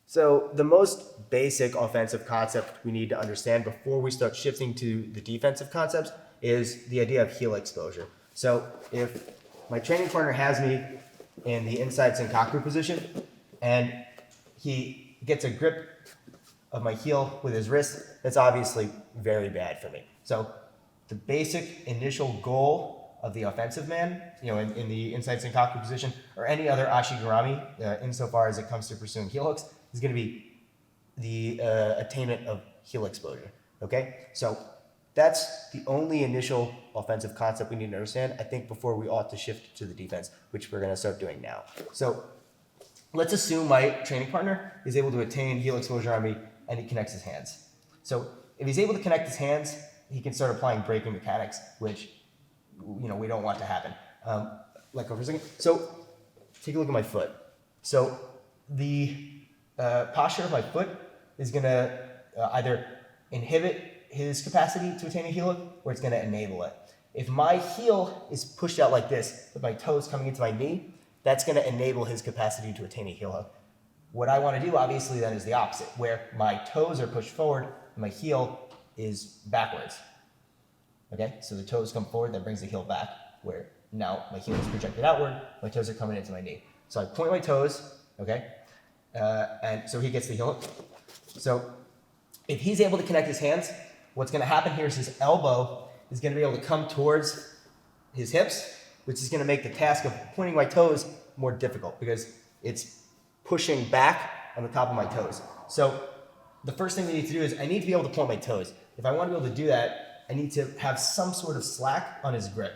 So the most basic offensive concept we need to understand before we start shifting to the defensive concepts is the idea of heel exposure. So if my training partner has me in the inside senkaku position and he gets a grip of my heel with his wrist, that's obviously very bad for me. So the basic initial goal of the offensive man, in the inside senkaku position or any other ashigarami, insofar as it comes to pursuing heel hooks, is going to be the attainment of heel exposure. Okay, so that's the only initial offensive concept we need to understand, I think, before we ought to shift to the defense, which we're going to start doing now. So let's assume my training partner is able to attain heel exposure on me and he connects his hands. So if he's able to connect his hands, he can start applying braking mechanics, which we don't want to happen. Let go for a second. So take a look at my foot. So the posture of my foot is going to either inhibit his capacity to attain a heel hook, or it's going to enable it. If my heel is pushed out like this, with my toes coming into my knee, that's going to enable his capacity to attain a heel hook. What I want to do, obviously, then is the opposite, where my toes are pushed forward and my heel is backwards. Okay, so the toes come forward, that brings the heel back, where now my heel is projected outward, my toes are coming into my knee. So I point my toes, okay, and so he gets the heel hook. So if he's able to connect his hands, what's going to happen here is his elbow is going to be able to come towards his hips, which is going to make the task of pointing my toes more difficult because it's pushing back on the top of my toes. So the first thing we need to do is I need to be able to point my toes. If I want to be able to do that, I need to have some sort of slack on his grip.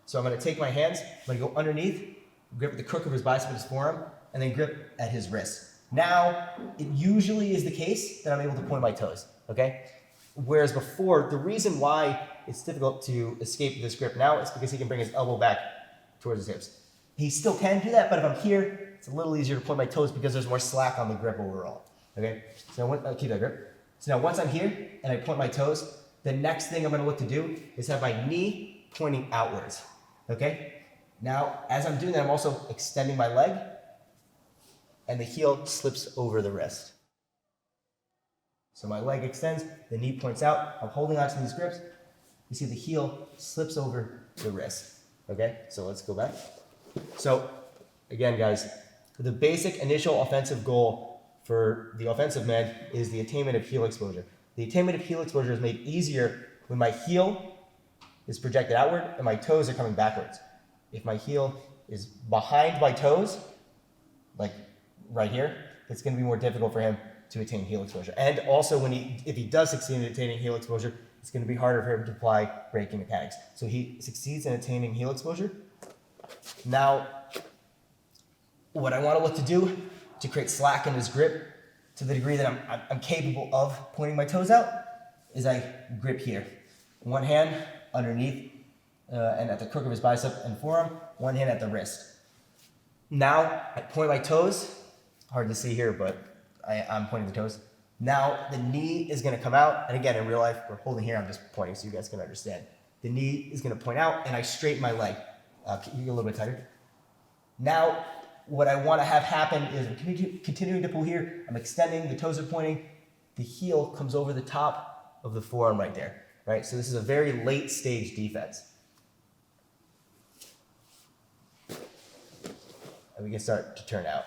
So I'm going to take my hands, I'm going to go underneath, grip at the crook of his bicep and his forearm, and then grip at his wrist. Now, it usually is the case that I'm able to point my toes, okay? Whereas before, the reason why it's difficult to escape this grip now is because he can bring his elbow back towards his hips. He still can do that, but if I'm here, it's a little easier to point my toes because there's more slack on the grip overall, okay? So I'll keep that grip. So now once I'm here and I point my toes, the next thing I'm going to look to do is have my knee pointing outwards, okay? Now, as I'm doing that, I'm also extending my leg, and the heel slips over the wrist. So my leg extends, the knee points out, I'm holding onto these grips, you see the heel slips over the wrist, okay? So let's go back. So again, guys, the basic initial offensive goal for the offensive man is the attainment of heel exposure. The attainment of heel exposure is made easier when my heel is projected outward and my toes are coming backwards. If my heel is behind my toes, like right here, it's going to be more difficult for him to attain heel exposure. And also, if he does succeed in attaining heel exposure, it's going to be harder for him to apply braking mechanics. So he succeeds in attaining heel exposure. Now, what I want to look to do to create slack in his grip to the degree that I'm capable of pointing my toes out is I grip here. One hand underneath and at the crook of his bicep and forearm, one hand at the wrist. Now I point my toes, hard to see here, but I'm pointing the toes. Now the knee is going to come out, and again, in real life, we're holding here, I'm just pointing so you guys can understand. The knee is going to point out, and I straighten my leg. Can you get a little bit tighter? Now, what I want to have happen is I'm continuing to pull here, I'm extending, the toes are pointing, the heel comes over the top of the forearm right there, right? So this is a very late stage defense. And we can start to turn out.